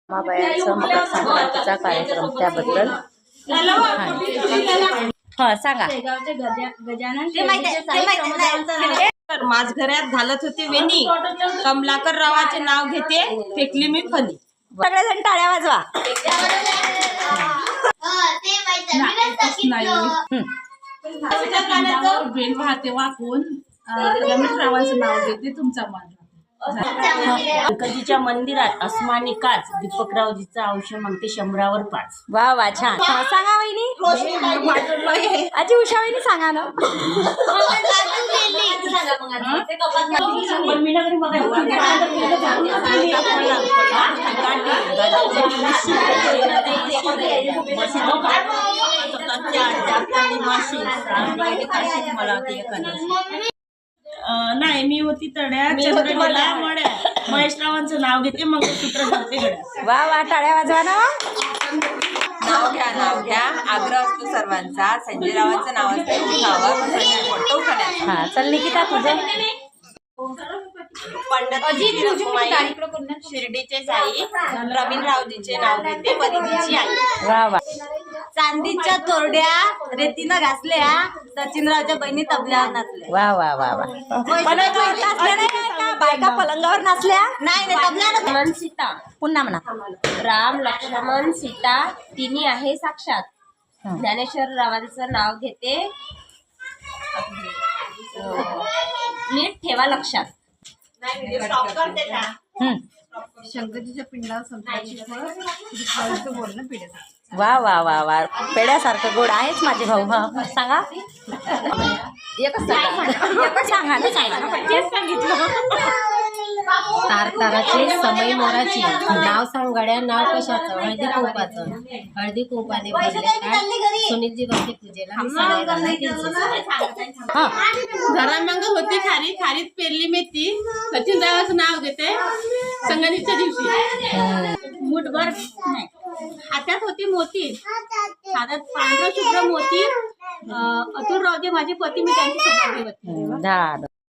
माबायाचा मकर संक्रांतीचा कार्यक्रम त्याबद्दल हा सांगा. माझघऱ्यात घालत होते वेणी, कमलाकर रावाचे नाव घेते, फेकली मी फणी. सगळेजण टाळ्या वाजवा. बेल वाहते वाकून रमेश रावांचं नाव घेते, तुमचा मान. गणपतीच्या मंदिरात अस्मानी काच, दीपकरावजीचा औषध मागते 100वर 5. वा वा छान. सांगा वहिनी. आजी उषा वहिनी सांगा ना. नाही, मी होती तड्या, चंद्रकला मड्या, महेश रावांचं नाव घेते, मंगळसूत्र घालते गड्या. वा वा टाळ्या वाजवा ना. नाव घ्या. आग्रह असतो सर्वांचा. संजय रावांचं नाव असतं उठावा. हा चल निकिता तुझं. पंडित शिर्डीचे साई, रवींद्ररावजीचे नाव घेते, परिधीची आई. वा वा. चांदीच्या तोरड्या रेतीनं घासल्या, सचिनरावच्या बहिणी तबल्यावर नाचल्या. वा वा वा वा. बायका पलंगावर नाचल्या. नाही तबल्यावर. सीता, पुन्हा म्हणा. राम लक्ष्मण सीता तिन्ही आहे साक्षात. ज्ञानेश्वर रावांचं नाव घेते, नीट ठेवा लक्षात. शंकरजीच्या पिंडावर संतांची बोलणं पिढ्याचं. वा वा वा वा. पेड्यासारखं गोड आहेच माझे भाऊ. हा सांगा. एकच सांगा ना. तेच सांगितलं. तारताराची समय मोराची, नाव सांग गड्या, नाव कशाचं? हळदी कुंपाचं. हळदी कुंपाने भरले काय, सुनीलजी बसले पूजेला, मी सगळे घरामंग होती खारी, खारीत पेरली मेथी, सचिनरावाचं नाव घेते, संगणीच्या दिवशी. मुठभर नाही, हातात होती मोती, हातात पांढरं शुभ्र मोती. अतुल रावजे माझे पती, मी त्यांची सौभाग्यवती.